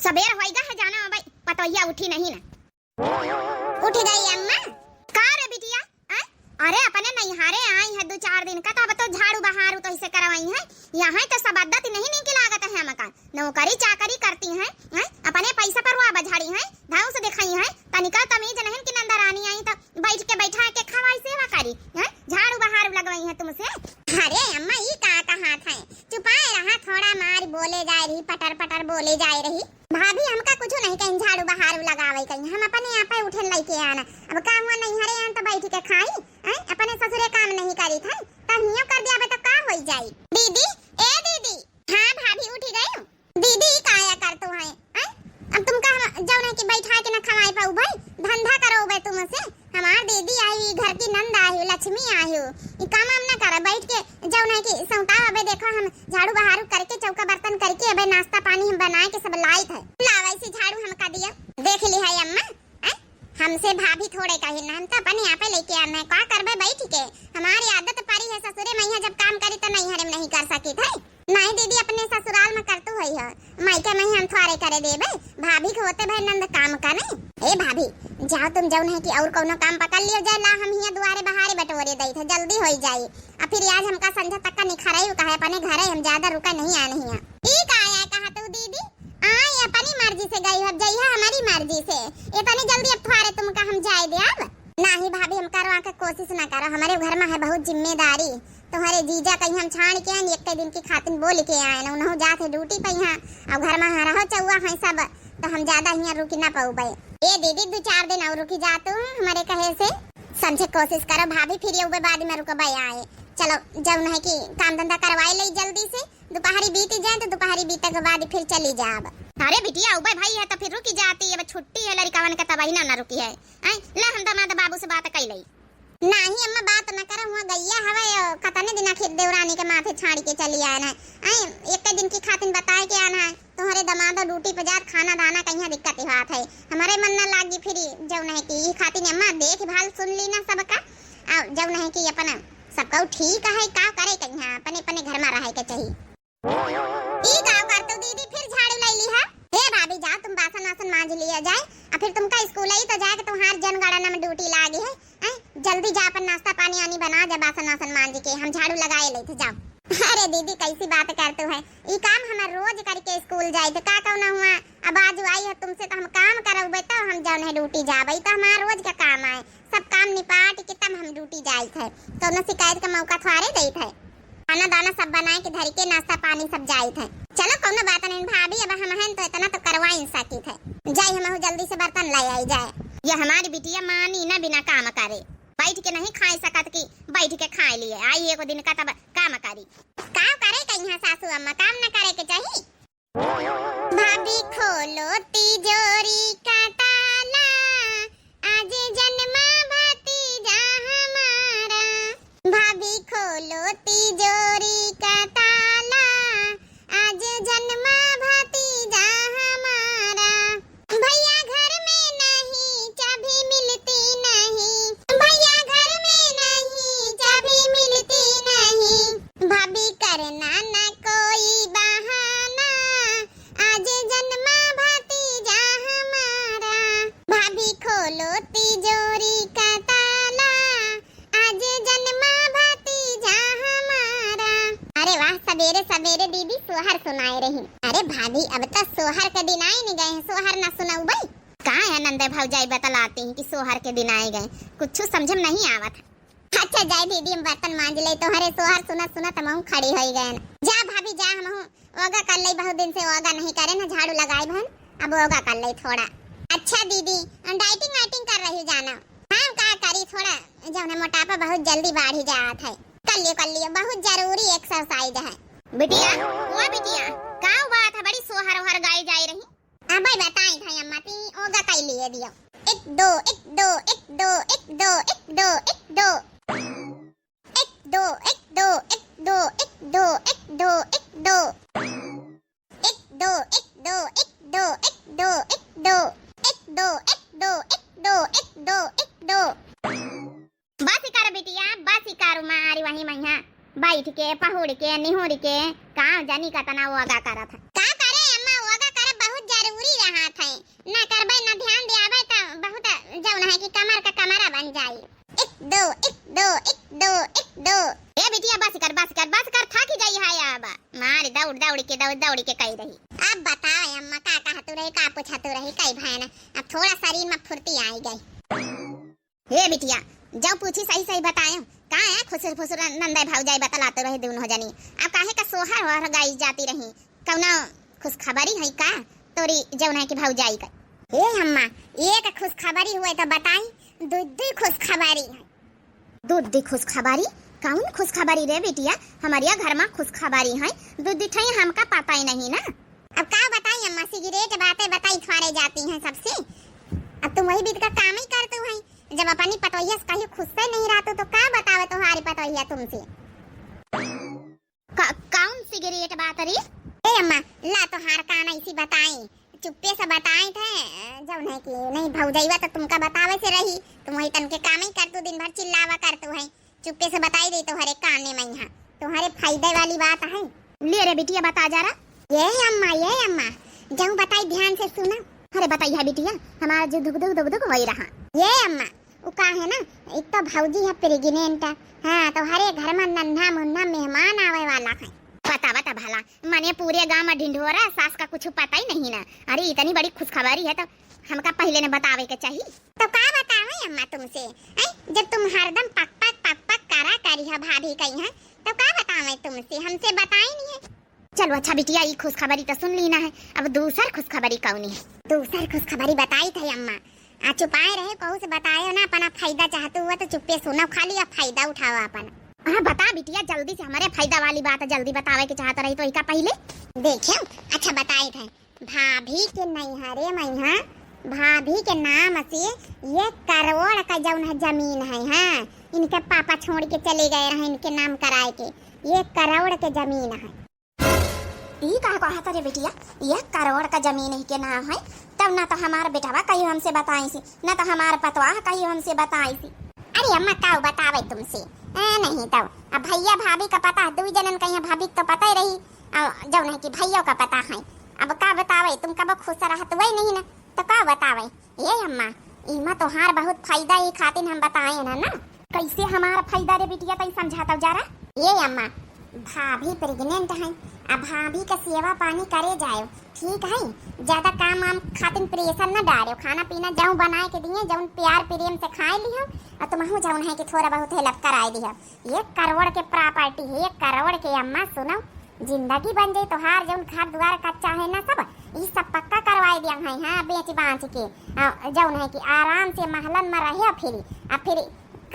सबेर होइगा है जाना भाई, पतोहिया उठी नहीं ना। उठ गई अम्मा? का रे बिटिया? अरे अपने नैहारे आई है 2-4 दिन का, तो अब तो झाड़ू बहारू तो इसे करवाई है। यहाँ तो सब अद्दत नहीं की लागत है मकान, नौकरी चाकरी करती हैं, अपने पैसा पर रुआ बझाड़ी हैं, धाव से दिखाई हैं, तनिका तमीज नहीं कि नंदा रानी आई तो बैठ के बैठा के खवाई सेवा करी हैं, झाड़ू बहारू लगवाई है तुमसे। अरे अम्मा ये का हाथ है, चुपाए रहा, थोड़ा मार बोले जाए रही, पटर पटर बोले जाए रही। भाभी हमका कुछ नहीं कहीं झाड़ू बहारू लगावे कहीं, हम अपने यहाँ पे उठे लेके आना। अब काम हुआ नहीं हरे तो बैठ के खाई, अपने ससुरे काम नहीं करी था तो हियो कर दिया तो का हो जाई। दीदी ए दीदी। हाँ भाभी उठी गई। दीदी काया कर तू है, अब तुम का जौने की बैठा के न खवाई पाऊ भाई, धंधा करो बे तुमसे। हमार दीदी आई, घर की नंद आई, लक्ष्मी आई, ये काम हम ना करे बैठ के जौने की सौता। अबे देखो हम झाड़ू बहारू करके चौका बर्तन करके अबे नाश्ता पानी हम बनाए के सब लाई थे, लावा से झाड़ू हम का दिया। देख ली है अम्मा, हमसे भाभी थोड़े कहे ना, हम तो अपने यहाँ पे लेके आना है, का करबे बैठ के। हमारी आदत पड़ी है ससुरे मैया जब काम करी तो नहीं हरे नहीं कर सकी थे। नहीं दीदी अपने ससुराल में करतू है मायके में हम थोड़े करे देबे, भाभी के होते भाई नंद काम का नहीं। ए भाभी जाओ तुम जाओ नहीं कि और कोनो काम पकड़ लियो जाए, ला हम हिया दुआरे बहारे बटोरे दई थे, जल्दी हो जाई। अब फिर आज हमका संध्या तक का निखराई कहे अपने घरे हम ज्यादा रुका नहीं आने हिया। ई का आया कहा तू दीदी? आई अपनी मर्जी से गई, अब जइहा हमारी मर्जी से, इतनी जल्दी अब थोड़े तुमका हम जाए दे। अब नहीं भाभी हम करवा के कोशिश ना करो, हमारे घर में है बहुत जिम्मेदारी। तुम्हारे जीजा कहीं हम छाड़ के आए, एक दिन की खातिर बोल के आए ना, उन्हों जाते ड्यूटी पे यहाँ, अब घर में रहो चौवा है सब, तो हम ज्यादा यहाँ रुकी ना पाऊ भाई। ए दीदी 2-4 दिन और रुकी जाते हमारे कहे से, समझे कोशिश करो भाभी, फिर ये बाद में रुक भाई आए। चलो जब नहीं कि काम धंधा करवाई ले जल्दी से, दोपहरी बीत जाए तो दोपहरी बीते के बाद फिर चली जा। अब अरे बिटिया उबे भाई है तो फिर रुकी जाती है, छुट्टी है लड़कावन का तबाही ना रुकी है। ला हम दामाद बाबू से बात कर लई। नहीं अम्मा बात न कर, हुआ गैया हवे कतने दिन खेत देवरानी के माथे छाड़ के चली आना है, एक दिन की खातिर बताए के आना है। तुम्हारे दमाद ड्यूटी पे जात खाना दाना कहीं दिक्कत बात है, हमारे मन न लागी फिर जब नहीं की खातिर अम्मा देख भाल सुन ली ना सबका, जब नहीं की अपना सबका ठीक है, का करे कहीं अपने अपने घर में रहे के चाहिए। ई गाँव कर तो दीदी फिर झाड़ू ले ली है। हे भाभी जाओ तुम बासन वासन मांज लिया जाए, और फिर तुमका स्कूल ही तो जाके तुम्हार जनगणना में ड्यूटी लागी है, जल्दी जा अपन नाश्ता पानी आनी बना जा, बासन वासन मांज के हम झाड़ू लगाए ले थे जाओ। अरे दीदी कैसी बात करते है, ये काम हम रोज करके स्कूल जाए थे, का कहना हुआ अब आज आई है तुमसे तो हम काम करबे तो हम जाने ड्यूटी जाबे, तो हमारा रोज का काम है, सब काम निपाट के तब हम ड्यूटी जाए थे, तो न शिकायत का मौका थोड़े दे थे, खाना दाना सब बनाए के धर के नाश्ता पानी सब जाए थे। चलो कोनो बात नहीं भाभी, अब हम हैं तो इतना तो करवा ही सकी थे, जाए हम जल्दी से बर्तन ले आई जाए। ये हमारी बिटिया मानी ना बिना काम करे, बैठ के नहीं खाए सकत की बैठ के खाए लिए आई एक दिन का तब काम करी, काम करे कहीं सासू अम्मा काम न करे के चाहिए। भाभी खोलो तिजोरी का ताला, आज जन्मा भतीजा हमारा, भाभी खोलो तिजोरी का ताला, आज जन्मा भतीजा हमारा, भैया घर में नहीं चाबी मिलती नहीं, भैया घर में नहीं चाबी मिलती नहीं, भाभी करना न कोई बहाना, आज जन्मा भतीजा हमारा, भाभी खोलो तिजोरी का ताला, आज जन्मा भतीजा हमारा। अरे वाह सवेरे सवेरे दीदी सोहर सुनाए रही। अरे भाभी अब तक सोहर के दिन आए नहीं गए, सोहर ना सुनाऊ भाई, कहाँ है नंदे भौजाई बतलाती हैं कि सोहर के दिन आए गए, कुछ समझ में नहीं आवत। अच्छा जाए दीदी हम बर्तन मांज ले, तुम्हारे सोहर सुना सुना तमाम खड़ी हो गए। जा भाभी जा, हम ओगा कर ले, बहुत दिन से ओगा नहीं करे ना, झाड़ू लगाए बहन, अब ओगा कर ले थोड़ा। अच्छा दीदी डाइटिंग वाइटिंग कर रही जाना? हाँ का करी, थोड़ा जब मोटापा बहुत जल्दी बढ़ जाता है, कर लियो बहुत जरूरी एक्सरसाइज है। बिटिया वो बिटिया का बात है, बड़ी सोहर ओहर गाई जाई रही। अब भाई बताई था अम्मा ती ओगा कर लिए दियो, 1 2 1 2 1 2 1 2 1 2 1 2 1 2 1 2 1 2 1 2 1 2 1 2 1 2 1 2 1 2 1 2 1 2 1 2 1 2 1 2 1 2 1 2 बस कर बिटिया बस कर, मारी वही मैया बैठ के पहुड़ के निहुर के कहाँ जानी का तना वोगा करा था। का करे अम्मा वोगा करे बहुत जरूरी रहे का पूछत रहे कई भाई अब थोड़ा शरीर में फुर्ती आई गई। हे बिटिया जाओ पूछी सही सही बतायो का है खुसुर फुसुर नंदा भौजाई बतलाते रहे दोनों जनी अब काहे का सोहर और गाई जाती रही कौना खुश खबरी है का तोरी जौना की भौजाई का। हे अम्मा एक खुश खबरी हुए तो बताई दूध खुश खबरी है। दूध खुश खबरी कौन खुश खबरी रे बिटिया हमारे घर में खुश खबरी है दूध थे हमका पता ही नहीं ना। अब का बताई अम्मा सिगरेट बातें बताई थवारे जाती हैं सबसे अब तुम वही बीत का काम ही करते हो जब अपनी पतोहिया से कहीं खुश से नहीं रहते तो क्या बतावे तुम्हारी पतोहिया तुमसे कौन सिगरेट बात रही। ए अम्मा ला तो हार कान ऐसी बताई चुप्पे से बताए थे जब नहीं की नहीं भौजाईवा तो तुमका बतावे से रही तुम वही तन के काम ही करतू दिन भर चिल्लावा करतू है चुप्पे से बताई दे तो हरे काने में यहाँ तुम्हारे फायदे वाली बात है। ले रे बिटिया बता जा रहा। ये अम्मा जाऊँ बताई ध्यान से सुना। अरे बताई है बिटिया हमारा जो दुख दुख दुख दुख वही रहा। ये अम्मा वो का है ना एक तो भौजी है प्रेग्नेंट हाँ तो हरे घर में नन्हा मुन्ना मेहमान आवे वाला है। बता भला मने पूरे गांव में ढिंढोरा सास का कुछ पता ही नहीं ना। अरे इतनी बड़ी खुशखबरी है तो हमका पहले ने बतावे के चाहिए। तो का बतावे अम्मा तुमसे जब तुम हरदम पक पक करा करी है भाभी कही है तो का बतावे तुमसे हमसे बताई नहीं है। चलो अच्छा बिटिया ये खुशखबरी तो सुन लेना है अब दूसर खुशखबरी कौन है। दूसर खुशखबरी बताई थी अम्मा आ चुपाए रहे कहू से बताए ना अपना फायदा चाहते हुआ तो चुप्पे सुनो खाली अब फायदा उठाओ अपना। हाँ बता बिटिया जल्दी से हमारे फायदा वाली बात जल्दी बतावे के चाहता रही तो इका पहले देखियो। अच्छा बताए थे भाभी के नैहरे मैहा भाभी के नाम से 1 करोड़ का जौन है जमीन है। हाँ इनके पापा छोड़ के चले गए रहे इनके नाम कराए के 1 करोड़ के जमीन है। ई कहा था रे बिटिया 1 करोड़ का जमीन ही के नाम है तब ना तो हमारा बेटावा कहीं हमसे बताई सी ना तो हमारा पतवा कहीं हमसे बताई सी। अरे अम्मा का बतावे तुमसे नहीं तब अब भैया भाभी का पता दो जनन कहीं भाभी तो पता ही रही जब नहीं कि भैया का पता है अब का बतावे तुम कब खुश रहत वही नहीं ना तो का बतावे। ये अम्मा इमा तो हार बहुत फायदा ही खातिर हम बताए ना कैसे हमारा फायदा रे बिटिया तई समझाता जा रहा। ये अम्मा भाभी प्रेग्नेंट है अब भाभी का सेवा पानी करे जाए ठीक है ज्यादा काम वाम खातिर प्रेशर न डालो खाना पीना जाऊँ बनाए के दिए जाऊँ प्यार प्रेम से खाए लियो और तुम जाऊँ है कि थोड़ा बहुत हेल्प कराए दियो। 1 करोड़ के प्रॉपर्टी है 1 करोड़ के अम्मा सुनो जिंदगी बन जाए तो हार जाऊँ घर द्वार कच्चा है ना सब ये सब पक्का करवाए दिया है। हाँ बेच बाँच के जाऊँ है कि आराम से महलन में रहे फिर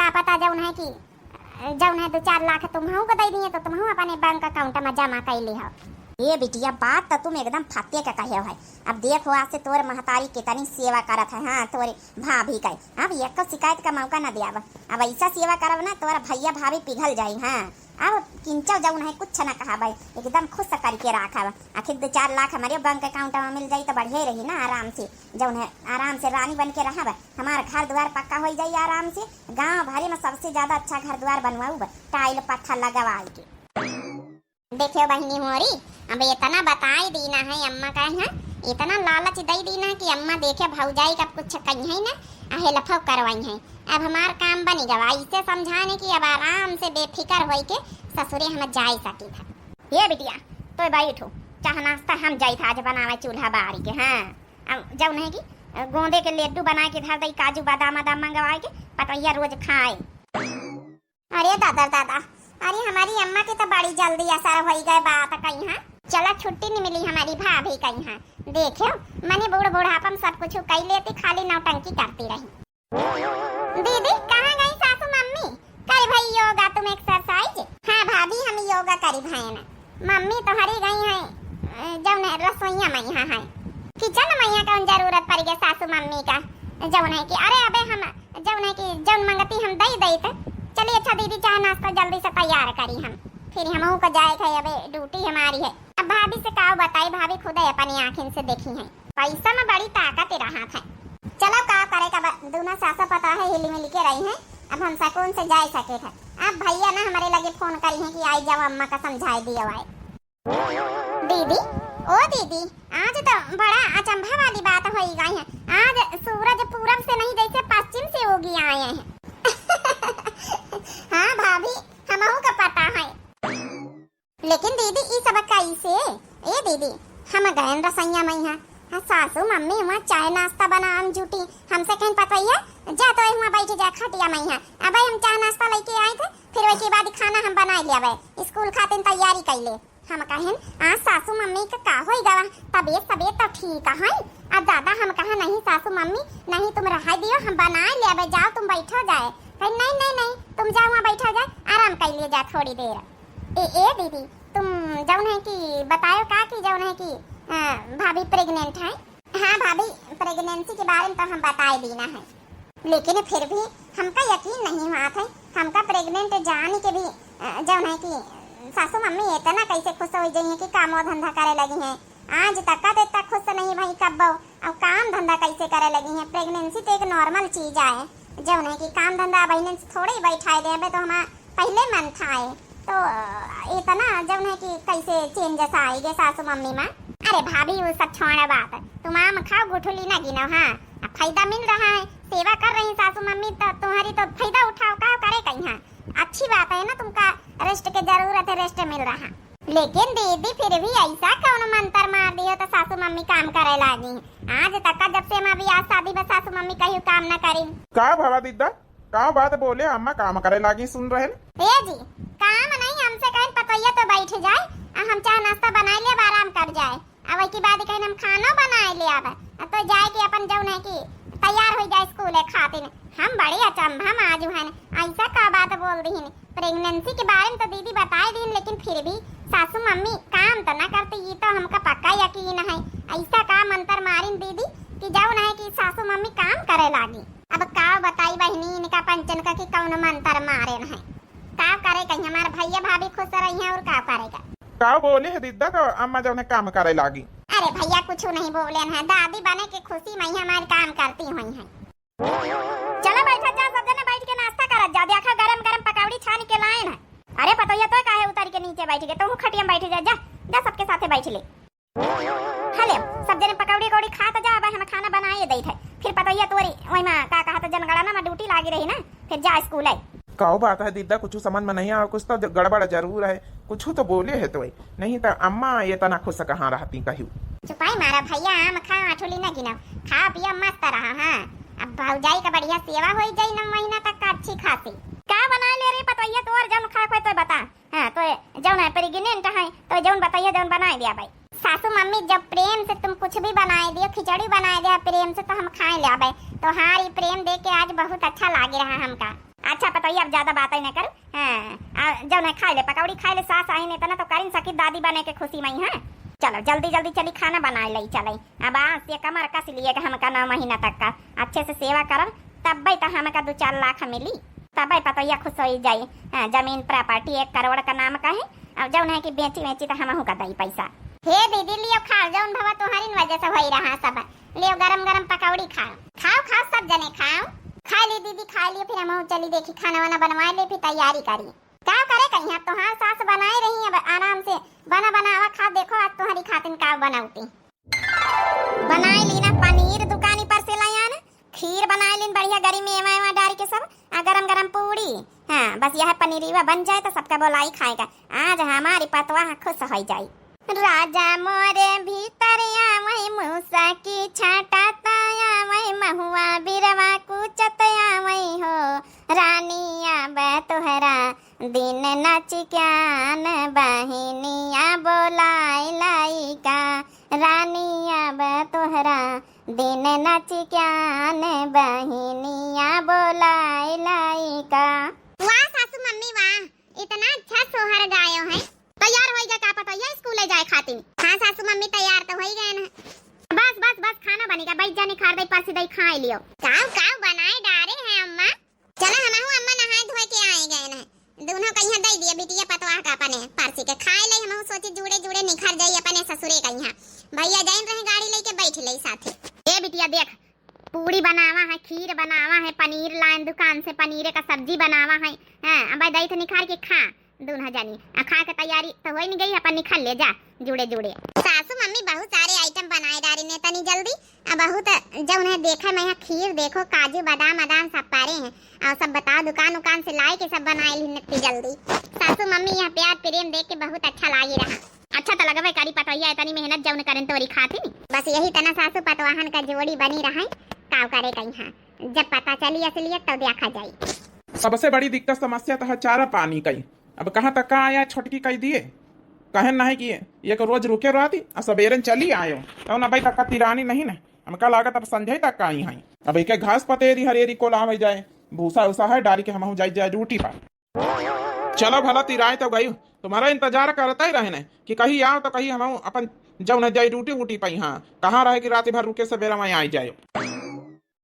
का पता जाऊँ है कि जौन है 2-4 लाख तुम्हारा को दे दिए तो तुम्हारा अपने बैंक अकाउंट में जमा कर ली हो। ये बिटिया बात तो तुम एकदम फत्ते का कहे हो। अब देखो आज से तोर महतारी कितनी सेवा करत है। हाँ तोरे भाभी का अब एक तो शिकायत का मौका न दिया अब ऐसा सेवा करब ना तोरा भैया भाभी पिघल जाये। हाँ अब किंचो जौन है कुछ न कहा भाई एकदम खुश करके रखा आखिर 2-4 लाख हमारे बैंक अकाउंट में मिल जाये तो बढ़िया रही ना आराम से जौन है आराम से रानी बन के रहा हमारा घर द्वार पक्का हो जाये आराम से गाँव भरे में सबसे ज्यादा अच्छा घर द्वार बनवाऊ टाइल पत्थर लगवा के। देखियो बहनी मोरी अब इतना बताई दीना है अम्मा का है इतना लालच दे दीना है कि अम्मा देखे भौजाई का कुछ कही है ना आहे लफो करवाई है। अब हमार काम बनी गवा इसे समझाने की अब आराम से बेफिक्र हो के ससुरे हम जा सकी था। ये बिटिया तो बैठो चाह नाश्ता हम जाई था आज बनावे चूल्हा बारी के। हाँ अब जब नहीं की गोंदे के लड्डू बना के धर दई काजू बादाम वादाम मंगवा के पतैया रोज खाए। अरे दादा अरे हमारी अम्मा की तो बड़ी जल्दी असर हो गए बात कहीं। हाँ चला छुट्टी नहीं मिली हमारी भाभी कहीं। हाँ देखो मने बूढ़ापन सब कुछ कई लेती खाली नौटंकी करती रही। दीदी कहाँ गई सासू मम्मी करे भाई योगा तुम एक्सरसाइज। हाँ भाभी हम योगा करी भाई ना मम्मी तो हरी गई है जब रसोईया मैया है किचन मैया का जरूरत पड़ गई सासू मम्मी का जब नहीं की अरे अबे हम जब नहीं की जब मंगती हम दई चलिए अच्छा दीदी चाह नाश्ता जल्दी से तैयार करी हम फिर हम को जाए थे अब ड्यूटी हमारी है। अब भाभी से का बताई भाभी खुद अपनी आँखों से देखी है पैसा में बड़ी ताकत रहा था। चलो का करे का दोनों सासा पता है हिली मिली के रही है अब हम सकून से जा सके थे। अब भैया ना हमारे लगे फोन करी है कि आई जाओ अम्मा का समझाई दिया आए। दीदी ओ दीदी आज तो बड़ा अचंभा वाली बात हो गई है आज सूरज पूरब से नहीं जैसे पश्चिम से उगी आए हैं। हाँ भाभी हमहू का पता है लेकिन दीदी ये सब कैसे। ए दीदी हम गए रसैया मैया हाँ सासू मम्मी वहाँ चाय नाश्ता बनाम झूठी हमसे कहीं पतवैया जा तो वहाँ बैठ जा खटिया में यहाँ अब हम चाय नाश्ता लेके आए थे फिर उसके बाद खाना हम बना लिया स्कूल खातिर तैयारी कैले हम कहें आज सासू मम्मी का होई गवा तबीयत तो ठीक है अब ज्यादा हम कहा नहीं सासू मम्मी नहीं तुम रहा दियो हम बना लिया जाओ तुम बैठो जाए नहीं तुम जाओ वहाँ बैठो जाए आराम कर लिए जा थोड़ी देर ए दीदी तुम जौन है कि बताओ का कि जौन है कि भाभी प्रेग्नेंट है। हाँ भाभी प्रेगनेंसी के बारे में तो हम बता ही देना है लेकिन फिर भी हमका यकीन नहीं हुआ था हमका प्रेग्नेंट जाने के भी जौन है कि सासू मम्मी इतना कैसे खुश हो जाइए कि काम और धंधा करे लगी हैं आज तक का इतना खुश नहीं भाई कब अब काम धंधा कैसे करे लगी हैं। प्रेगनेंसी तो एक नॉर्मल चीज है जौन है कि काम धंधा बहने थोड़े ही बैठाए दे तो हमारा पहले मन था तो इतना जौन है कि कैसे चेंजेस आएंगे सासू मम्मी में। अरे भाभी वो सब छोड़ा बात तुम आम खाओ गुठली ना गिनो। हाँ अब फायदा मिल रहा है सेवा कर रही सासू मम्मी तो तुम्हारी तो फायदा उठाओ का करे कहीं। हाँ अच्छी बात है ना तुमका रेस्ट की जरूरत है रेस्ट मिल रहा लेकिन दीदी फिर भी ऐसा कौन मंत्र मार दियो तो सासू मम्मी काम करे लगी आज तक का जब से हम अभी आज शादी में सासू मम्मी कहीं काम न करी का भवा दीदा का बात बोले अम्मा काम करे लगी सुन रहे ए जी काम नहीं हमसे कहीं पतैया तो बैठ जाए हम चाहे नाश्ता बना लिया आराम कर जाए अब की बाद कहीं हम खाना बना लिया तो जाए कि अपन जौन है कि तैयार हो जाए स्कूल खातिर हम बड़े अचंभा में आज है ऐसा का बात बोल दी प्रेगनेंसी के बारे में तो दीदी बताए दी लेकिन फिर भी सासू मम्मी काम तो न करती ये तो हमका पक्का यकीन है। ऐसा का मंत्र मारिन दीदी कि जौन है कि सासू मम्मी काम करे लागी। अब का बताई बहनी इनका पंचन का कि कौन मंत्र मारे है का करे कहीं हमारे भैया भाभी खुश रही है और का करेगा का बोले है दीदा का अम्मा जौन काम करे लागी। अरे भैया कुछ नहीं बोले हैं दादी बने के खुशी में हमारे काम करती हुई है। चलो बैठा जा सब जने बैठ के नाश्ता करा जा देखा गरम गरम पकौड़ी छान के लाए हैं। अरे पतोया तो काहे उतर के नीचे बैठ गए तुम खटिया में बैठ जा जा सबके साथे बैठ ले हले सब जने पकौड़ी कौड़ी खा तो जा अब हम खाना बनाए दई थे फिर पतोया तोरी ओई में का कहा तो जनगणना में ड्यूटी लागी रही ना फिर जा स्कूल आई कहो बात है दीदा कुछ समझ में नहीं आ कुछ तो गड़बड़ जरूर है कुछ तो बोले है तो नहीं तो अम्मा ये तना खुश कहाँ रहती कही चुपाई मारा भैया आम खा आठोली ना गिना खा पिया मस्त रहा। हाँ अब भौजाई का बढ़िया सेवा हो जाए 9 महीना तक का अच्छी खासी का बना ले रे पतैया तो और जौन खा कोई तो बता। हाँ तो जौन है प्रेग्नेंट है तो जौन बताइए जौन बना दिया भाई सासू मम्मी जब प्रेम से तुम कुछ भी बनाए दियो खिचड़ी बनाए दिया प्रेम से तो हम खाए लिया भाई तो हाँ ये प्रेम देख के आज बहुत अच्छा लागे रहा हमका। अच्छा पतैया अब ज्यादा बात ही न कर। हाँ जौन है खा ले पकौड़ी खा ले सास आई नहीं तो करीन सकी दादी बने के खुशी में है। चलो जल्दी जल्दी चली खाना बनाए ली चले अब आज ये कमर कस लिए हमका 9 महीना तक का अच्छे से सेवा करब तब भाई तो हमका 2-4 लाख मिली तब भाई पतैया खुश हो जाये। जमीन प्रॉपर्टी 1 करोड़ का नाम का है अब जौन है कि बेची तो हम का दई पैसा। हे दीदी लियो खा जौन भवा तुम्हारी वजह से हो रहा सब लियो गरम गरम पकौड़ी खाओ सब जने खाओ खा ली दीदी खा लियो फिर हम चली देखी खाना वाना बनवा ले फिर तैयारी करी क्या करे कहीं अब तो हाँ सास बनाए रही है आराम से बनावा खा देखो आज तुम्हारी खातिन का बनाऊती बनाए ली ना पनीर दुकानी पर से लाया ना खीर बनाए लीन बढ़िया गरी मेवा डाल के सब गरम गरम पूड़ी। हाँ बस यह पनीरीवा बन जाए तो सबका बोलाई खाएगा आज हमारी पतवा खुश हो जाए। राजा मोरे भीतर आवै मूसा की छाटाता आवै महुआ बिरवा कुचत आवै हो रानी आबे तोहरा दिन नच क्यान बहिनिया बोलाई लाइका रानी आबे तोहरा दिन नच क्यान बहिनिया बोलाई लाइका। वाह सासू मम्मी वाह इतना अच्छा सोहर गायो है तैयार हो गया का पता ये स्कूल जाए खातिर। हाँ सासू मम्मी तैयार तो हो गए ना बस खाना बनेगा बैठ जाने खार दई परसी दई खा लियो काव बनाए डारे हैं अम्मा। चलो हम अम्मा नहाए धोए के आए गए ना दोनों कहीं दई दिए बिटिया पतवा का अपने परसी के खाए ले हम सोचे जुड़े निखर जाई अपने ससुरे कहीं भैया जाइन रहे गाड़ी लेके बैठ ले साथे। ए बिटिया देख पूड़ी बनावा है खीर बनावा है पनीर लाइन दुकान से पनीर का सब्जी बनावा है। हां अब दई तो निखार के खा दोनों जानी खा के तैयारी तो हो नहीं गई अपन निखल ले जा जुड़े सासू मम्मी बहुत सारे आइटम बनाए डारी ने तनी जल्दी अब बहुत जब उन्हें देखा मैं यहाँ खीर देखो काजू बादाम सब पारे हैं और सब बताओ दुकान से लाए के सब बनाए ली जल्दी। सासू मम्मी यहाँ प्यार प्रेम देख के बहुत अच्छा लागे रहा। अच्छा तो लगवे करी पतोहिया इतनी मेहनत जौन करन तोरी खाती नी। बस यही तना सासू पतवाहन का जोड़ी बनी रहे, काव करे कहीं हाँ, जब पता चली असलियत तो देखा जाए। सबसे बड़ी दिक्कत समस्या तो है चारा पानी कई। अब कहाँ तक का आया छोटकी कही दिए कहन नहीं किए ये को रोज रुके रहती और सवेरे चली आयो तो ना भाई तक तिरानी नहीं ना हमका लागत अब संजय तक का आई है। अब एक घास पतेरी हरेरी को लावे जाए भूसा उसा है डारी के हम जाए जाए ड्यूटी पर। चलो भला तिराए तो गई तुम्हारा इंतजार करता ही रहे न कि कहीं आओ तो कहीं हम अपन जब न जाए ड्यूटी उटी पाई। हाँ कहाँ रहे कि रात भर रुके सवेरा में आई जाए।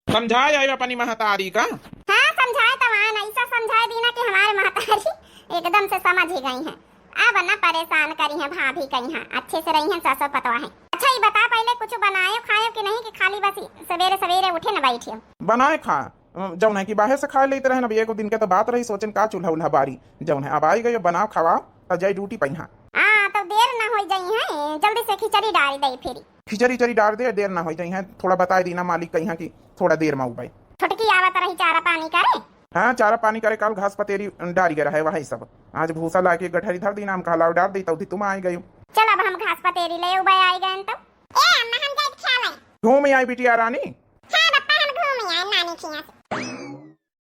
समझा जाए अपनी महतारी का। हाँ समझाए तो वहाँ ऐसा समझाए दी ना कि हमारे महतारी एकदम से समझ ही गई हैं। अब ना परेशान करी है भाभी कहीं हाँ, अच्छे से रही हैं सासो पतवा है। अच्छा ये बता पहले कुछ बनायो खायो कि नहीं कि खाली बस सवेरे सवेरे उठे न बैठियो। बनाए खा जौन है कि बाहर से खा लेते रहे ना एक दिन के तो बात रही सोचन का चूल्हा उल्हा बारी जौन है अब आई गई बनाओ खवाओ तो जाए ड्यूटी पई। हाँ तो देर ना हो जाई है, जल्दी से खिचड़ी डाल दे फिर। खिचड़ी चरी डाल दे देर ना हो जाए। थोड़ा बताए दीना मालिक कहीं हाँ कि थोड़ा देर में उबाई। छोटकी आवत रही चारा पानी करे। हाँ चारा पानी करे कल घास पतेरी डारी गया है वही सब आज भूसा ला के गठरी धर दी नाम कहलाओ डाल दी तो तुम आई गई। चल अब हम घास पतेरी ले उबाई आई गए तो ए अम्मा हम जाए खेले। घूम आई बिटिया रानी। हां पप्पा हम घूम आए नानी के यहाँ।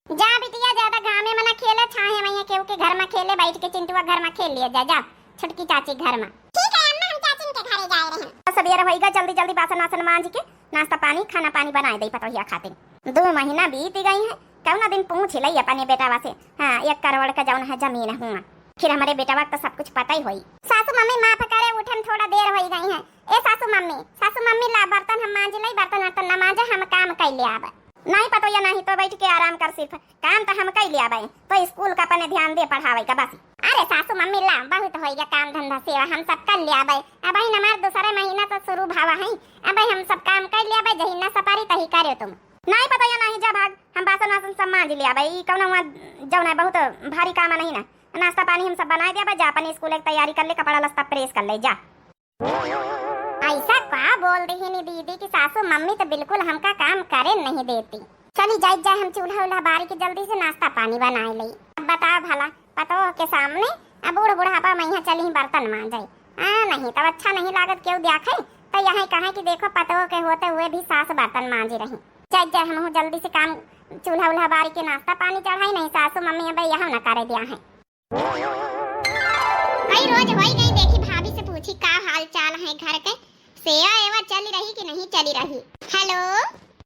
जा बिटिया ज्यादा गांव में मना खेले छाए मैया केहू के घर में खेले बैठ के चिंटुआ घर में खेल लिया जा छोटकी चाची घर में। ठीक है अम्मा हम चाची के घरे जा रहे हैं। सवेरे होइगा जल्दी जल्दी बासन वासन मांज के नाश्ता पानी खाना पानी बनाए दे पतोहिया खातिर। 2 महीना बीत गई है कौना दिन पूछ लई अपने बेटावा से। हाँ 1 करोड़ का जौन है जमीन हुआ फिर हमारे बेटावा तो सब कुछ पता ही होई। सासू मम्मी माफ करे उठन थोड़ा देर हो गई है। ए सासू मम्मी ला बर्तन हम मांज लई बर्तन वर्तन न मांजे हम काम कर ले आवे। नहीं पतो या नहीं तो बैठ के आराम कर सिर्फ काम तो हम कर ले आवे तो स्कूल का अपने ध्यान दे पढ़ावे का बस। अरे सासू मम्मी ला बहुत हो गया काम धंधा सेवा हम सब कर ले आवे। अब हमार दूसरा महीना तो शुरू भावा है अब हम सब काम कर ले आवे जही ना सपारी तही करे तुम। नहीं पता या नहीं जा भाग हम बासन वासन सब मांज लिया भाई कौन हुआ जौन है बहुत भारी काम नहीं ना नाश्ता पानी हम सब बना दिया जा अपन स्कूल की तैयारी कर ले कपड़ा लत्ता प्रेस कर ले जा। ऐसा क्या बोल रही है दीदी की सासू मम्मी तो बिल्कुल हमका काम करे नहीं देती। चली जाए हम चूल्हा उल्हा बारी के जल्दी से नाश्ता पानी बनाए ले। अब बताओ भला पतो के सामने अब बूढ़ बुढ़ापा मैं चली बर्तन मांजे नहीं तब अच्छा नहीं लागत क्यों देखे तो यहाँ कहा कि देखो पतो के होते हुए भी सास बर्तन मांजी रही। जाए हम जल्दी से काम चूल्हा उल्हा बारी के नाश्ता पानी चढ़ाई नहीं सासू मम्मी अब यहाँ न करे दिया है। भाई रोज होई गई देखी भाभी से पूछी का हाल चाल है घर के सेवा एवा चली रही कि नहीं चली रही। हेलो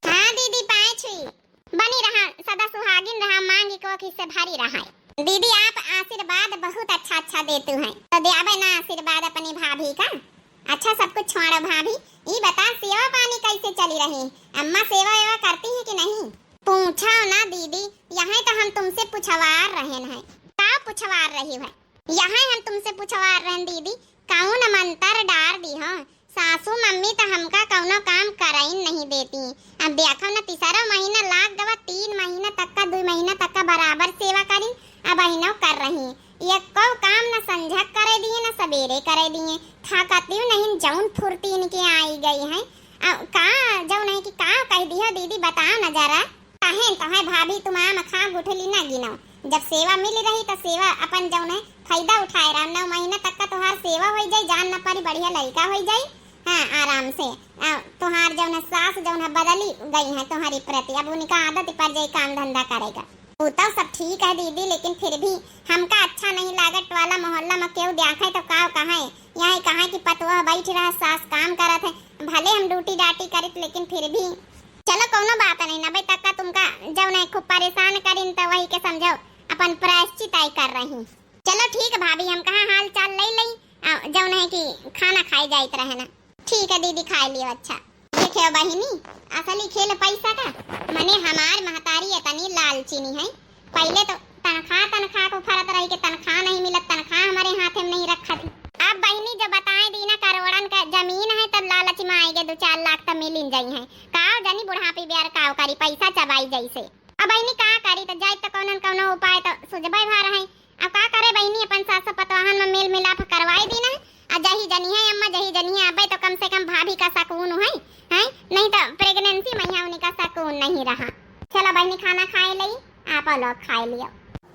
हाँ दीदी पाए छी बनी रहा सदा सुहागिन रहा मांगी को किससे भरी रहा। दीदी आप आशीर्वाद बहुत अच्छा देते हैं तो देवे ना आशीर्वाद अपनी भाभी का। अच्छा सब कुछ छोड़ो भाभी ये बता सेवा पानी कैसे चली रही अम्मा सेवा एवा करती है कि नहीं। पूछा ना दीदी यहाँ तो हम तुमसे पूछवार रहे हैं। का पूछवार रही है यहाँ हम तुमसे पूछवार रहे दीदी कौन मंत्र डार दी हो सासू मम्मी तो हमका कौनो काम कराई नहीं देती। अब देखो ना तीसरा महीना लाग गवा 3 महीना तक का 2 महीना तक का बराबर सेवा करी अब अहिनो कर रही ये को काम न संझा करे दिए न सवेरे करे दिए थकती नहीं जौन फुर्ती इनके आई गई है। का जौन है कि का कह दियो दीदी बताओ न जरा कहें तो है भाभी तुम आम खा गुठली ना गिनो जब सेवा मिल रही तो सेवा अपन जौन है फायदा उठाए रहा 9 महीना तक का तुहार सेवा हो जाए जान न पारी बढ़िया लड़का हो जाए। हाँ आराम से तुहार जौन है सास जौन है बदली गई है तुम्हारी प्रति अब उनका आदत पर जाए काम धंधा करेगा वो तो सब ठीक है दीदी लेकिन फिर भी हमका अच्छा नहीं लागत वाला मोहल्ला में क्यों देखे तो का कहा यहाँ कहा कि पतवा बैठ रहा सास काम करत है भले हम ड्यूटी डाटी करित लेकिन फिर भी चलो कोनो बात नहीं ना भाई तक का तुमका जब नहीं खूब परेशान करिन तो वही के समझो अपन प्रायश्चित आई कर रही। चलो ठीक भाभी हम कहा हाल चाल ले लई जब नहीं कि खाना खाई जाइत रहे ना। ठीक है दीदी खा लियो। अच्छा देखे बहिनी असली खेल पैसा का मने हमार महतारी इतनी लालचीनी है पहले तो तनख्वाह को फरत रही के तनख्वाह नहीं मिलत तनख्वाह हमारे हाथ में नहीं रखा थी। अब बहिनी जब बताए दी ना करोड़न का जमीन है तब लालच में आएंगे 2-4 लाख तब मिल जाई है काव जानी बुढ़ापी ब्यार काव करी पैसा चबाई जैसे। अब बहिनी का करी तो जाए तो कौन उपाय तो सुझबई भा रहे अब का करे बहिनी अपन सास पतवाहन में मेल मिलाप करवाई दी ना जही जनी है अम्मा जही जनी है अब तो कम से कम भाभी का सकून है नहीं तो प्रेगनेंसी में यहाँ उनका सकून नहीं रहा। चलो बहनी खाना खाए लई आप लोग खाए लियो।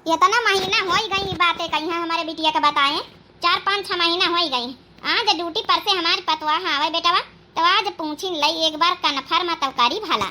ये तो ना महीना हो गई बातें कही है हमारे बिटिया का बताए 4-5-6 महीना हो गई आज ड्यूटी पर से हमारे पतवा आवे बेटवा तो आज पूछी लई एक बार कन्फर्म तो करी भला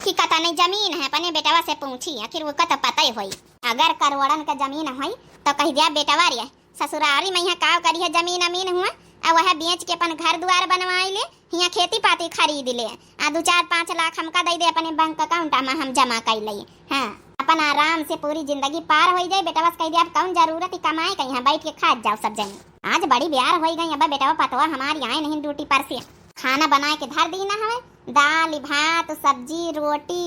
कि कता नहीं जमीन है अपने बेटवा से पूछी आखिर वो कत पता ही होई। अगर करोड़न का जमीन होई तो कह दिया बेटवा रे ससुरारी में यहाँ काव करी है जमीन अमीन हुआ और वह बेच के अपन घर द्वार बनवाई ले यहाँ खेती पाती खरीद ले आ 2-4-5 लाख हमका दे दे अपने बैंक अकाउंट में हम जमा कर लिए। हाँ अपन आराम से पूरी जिंदगी पार हो जाए बेटा। बस कह दिया अब कौन जरूरत ही कमाए कहीं यहाँ बैठ के खा जाओ सब जने। आज बड़ी ब्यार हो गई अब बेटा पतवा हमारी आए नहीं ड्यूटी पर से खाना बनाए के धर दी ना हमें दाल भात सब्जी रोटी।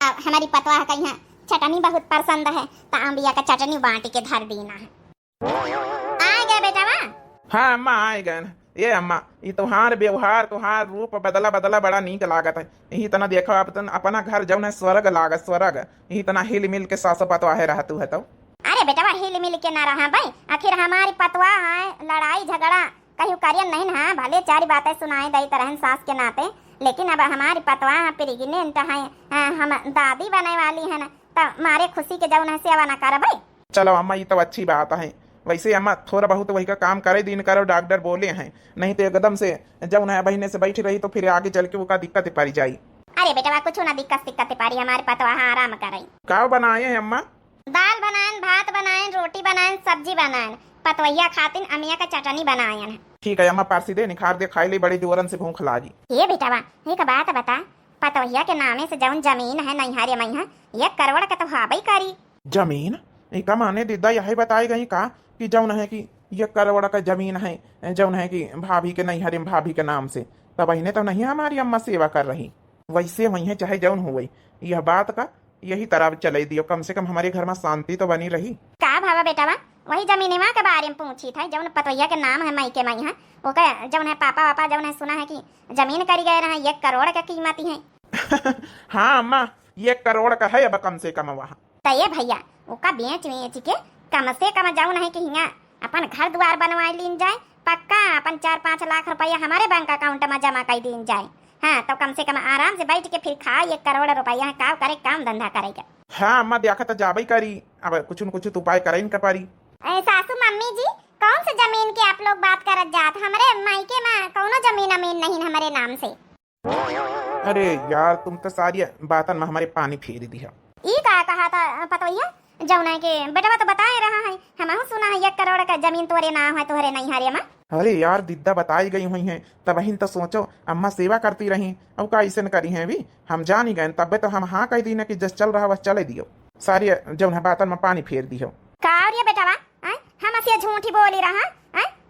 अब हमारी पतवा का यहाँ चटनी बहुत पसंद है तो आंबिया का चटनी बांट के धर देना है। आ गया बेटा हाँ अम्मा आए गए ये अम्मा ये तुम्हार व्यवहार तुम्हार रूप बदला बदला बड़ा नीक लागत है। यही तना देखो आप अपना घर जौन है स्वर्ग लागत स्वर्ग यही तना हिल मिल के सास पतवा है रहतू है तो। अरे बेटा हिल मिल के ना रहा भाई आखिर हमारी पतवा है लड़ाई झगड़ा कहीं करियन नहीं ना भले 4 बातें सुनाए दई तरहन सास के नाते लेकिन अब हमारी पतवा प्रेग्नेंट है हम दादी बने वाली है ना तो मारे खुशी के जौन है सेवा ना कर भाई। चलो अम्मा ये तो अच्छी बात है। वैसे अम्मा थोड़ा बहुत वही का काम करे दिन करो डॉक्टर बोले हैं नहीं तो एकदम से जब ना बहने से बैठी रही तो फिर आगे चल के वो का दिक्कत पड़ जाई। अरे बेटा कुछ ना दिक्कत पारी हमारे पतवा आराम कर रही। का बनाए हैं अम्मा? दाल बनाए भात बनाए रोटी बनाए सब्जी बनाए पतवैया खातिन अमिया का चटनी बनाए। ठीक है अम्मा पारसी दे निखार दे खाई ले बड़ी जोरन से भूख लागी। ये बेटा एक बात बता पतवैया के नामे से जौन जमीन है नैहारे मैया 1 करोड़ का तो हाबई करी जमीन एक माने दीदा यही बताई गई का कि जौन है कि 1 करोड़ का जमीन है जौन है कि भाभी के नैहरे भाभी के नाम से तब ने तो नहीं हमारी अम्मा सेवा कर रही। वैसे वही है चाहे जौन हुई यह बात का यही तरह चले दियो कम से कम हमारे घर में शांति तो बनी रही। का भावा बेटा वही जमीनवा के बारे में पूछी था जौन पतवैया के नाम है मई के मई है वो का जौन है पापा वापा जौन है सुना है कि जमीन करी गए रहा 1 करोड़ का कीमत ही है। हाँ अम्मा 1 करोड़ का है अब कम से कम वहाँ तो ये भैया वो का बेच के कम से कम जौन है कि यहाँ अपन घर द्वार बनवा लीन जाए पक्का अपन 4-5 लाख रुपया हमारे बैंक अकाउंट में जमा कर दीन जाए। हाँ तो कम से कम आराम से बैठ के फिर खा 1 करोड़ रुपया है काम करे काम धंधा करेगा। हाँ अम्मा देखा तो जाबई करी अब कुछ न कुछ उपाय करे इनका पारी। सासू मम्मी जी कौन से जमीन की आप लोग बात करत जात हमारे मायके में कौनो जमीन अमीन नहीं हमारे नाम से। अरे यार तुम तो सारी बातन में हमारे पानी फेर दी है। ई का कहा था पतवैया जौना के बेटा तो बताए रहा है हम सुना है 1 करोड़ का जमीन तोरे नाम है तोहरे नैहरे में। अरे यार दिद्दा बताई गई हुई है तब बहन तो सोचो अम्मा सेवा करती रही अब का ऐसे करी है भी हम जान ही गए तब तो हम हाँ कह दी ना कि जस चल रहा बस चले दियो सारी जौन है बातन में पानी फेर दी हो। का बेटा हम ऐसे झूठी बोली रहा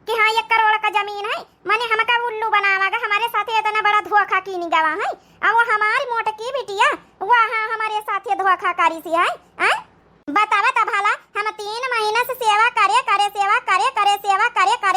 कि हाँ 1 करोड़ का जमीन है माने हमका उल्लू बनावागा हमारे साथे इतना बड़ा धोखा की नहीं गवा है अब वो हमारी मोट की बिटिया वहाँ हमारे साथे धोखा करी सी है। बतावा तब भला हम 3 महीना से सेवा करे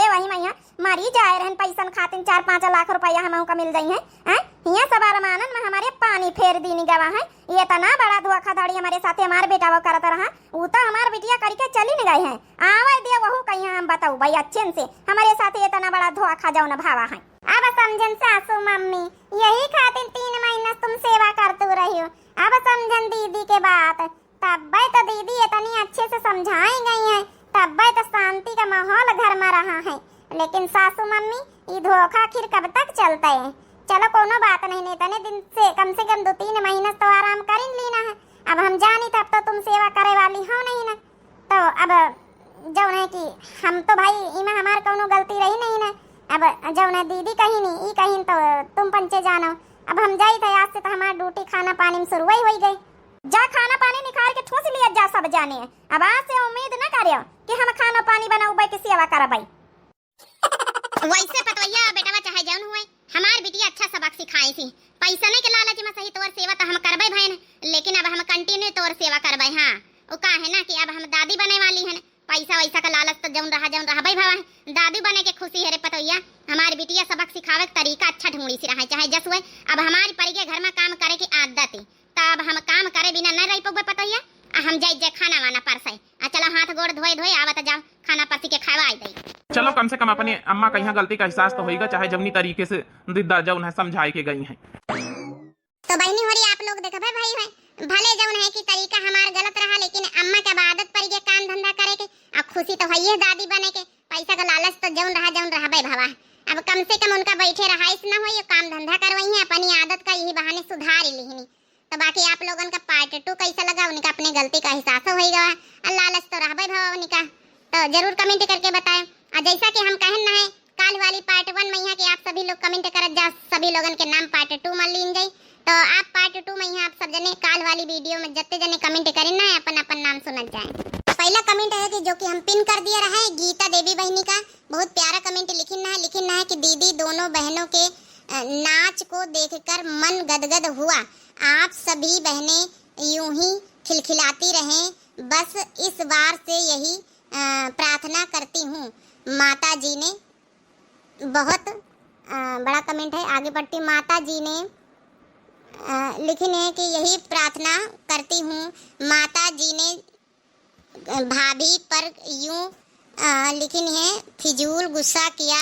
वही मैया मरी जाए रहन पैसन खातिन 4-5 लाख रुपया हम का मिल जाई है हिया सब अरमानन में हमारे पानी फेर दी नहीं गवा है। ये तना बड़ा धोखाधड़ी हमारे साथे हमारे बेटा वो करता रहा वो तो हमारे बिटिया करके चली नहीं गए हैं आवा दे वहू कहीं हम बताऊ भाई अच्छे से हमारे साथे ये तना बड़ा धोखा जाओ न भावा है। अब समझन सासू मम्मी यही खातिर 3 महीना तुम सेवा करते रही हो अब समझन दीदी के बात तब तो दीदी इतनी अच्छे से समझाई गई है तब तो शांति का माहौल घर में रहा है। लेकिन सासू मम्मी ये धोखा आखिर कब तक चलता है। चलो कोनो बात नहीं इतने दिन से कम 2-3 महीना तो आराम कर लेना है। अब हम जानी तब तो तुम सेवा करे वाली हो नहीं ना तो अब जौन है कि हम तो भाई इमा हमार कोनो गलती रही नहीं ना अब जौन है दीदी कहीं नहीं कहीं तो तुम पंचे जानो अब हम जाई थे आज से तो हमारा ड्यूटी खाना पानी में शुरू ही गई जा खाना पानी निकाल के ठूस लिया जा सब जाने अब आज से उम्मीद न करियो कि हम खाना पानी बनाऊ के सेवा करबै। वैसे पतवैया बेटा चाहे जौन हुए हमार बिटिया अच्छा सबक सिखाई थी पैसा नहीं के लालच में सही तोर सेवा तो हम करबै भाई लेकिन अब हम कंटिन्यू तोर सेवा करबै। हाँ वो का है ना कि अब हम दादी बने वाली है पैसा वैसा का लालच तो जौन रहा भाई भावा दादी बने के खुशी है रे पतवैया हमारी बिटिया सबक सिखावे तरीका अच्छा ढूंढी सी रहा चाहे जस हुए अब हमारी पड़ी के घर में काम करे की आदत है तब हम काम करे बिना न रह पबे पतवैया हम जाए खाना वाना परसे चलो हाथ गोड़ धोए आवत जाओ खाना परसी के खवाई दई। चलो कम से कम अपने अम्मा का यहाँ गलती का एहसास तो होगा चाहे जवनी तरीके से दिद्दा जौन है समझाई के गई है। तो बहनी होरी आप लोग देखा भाई है भले जौन है कि तरीका हमार गलत रहा लेकिन अम्मा के आदत पड़ गया काम धंधा करे के अब खुशी तो है दादी बने के पैसा का लालच तो जौन रहा भाई भावा। अब कम से कम उनका बैठे रहाइश ना हो, ये काम धंधा करवाई है, अपनी आदत का यही बहाने सुधार ली। तो बाकी आप लोगन का पार्ट 2 कैसा लगा, उनका अपने गलती का एहसास होगा। लालच तो रहा भाई भावा उनका, तो जरूर कमेंट करके बताएं। और जैसा कि हम कहन ना है काल वाली पार्ट 1 में यहाँ के आप सभी लोग कमेंट करत जा, सभी लोगन के नाम पार्ट 2 में लीन जाई। तो आप पार्ट 2 में यहाँ आप सब जने काल वाली वीडियो में जत्ते जने कमेंट करें ना अपन अपन नाम सुनत जाए। पहला कमेंट है कि जो कि हम पिन कर दिया रहा है गीता देवी बहनी का, बहुत प्यारा कमेंट लिखना है कि दीदी दोनों बहनों के नाच को देखकर मन गदगद हुआ। आप सभी बहनें यूं ही खिलखिलाती रहें, बस इस बार से यही प्रार्थना करती हूँ। माता जी ने बहुत बड़ा कमेंट है, आगे बढ़ती। माता जी ने लिखने है कि यही प्रार्थना करती हूँ। माता जी ने भाभी पर यूं लिखनी है फिजूल गुस्सा किया।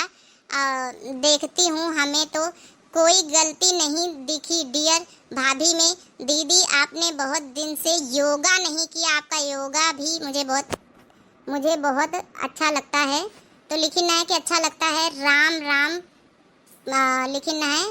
देखती हूँ हमें तो कोई गलती नहीं दिखी डियर भाभी में। दीदी आपने बहुत दिन से योगा नहीं किया, आपका योगा भी मुझे बहुत अच्छा लगता है। तो लिखना है कि अच्छा लगता है। राम राम लिखना है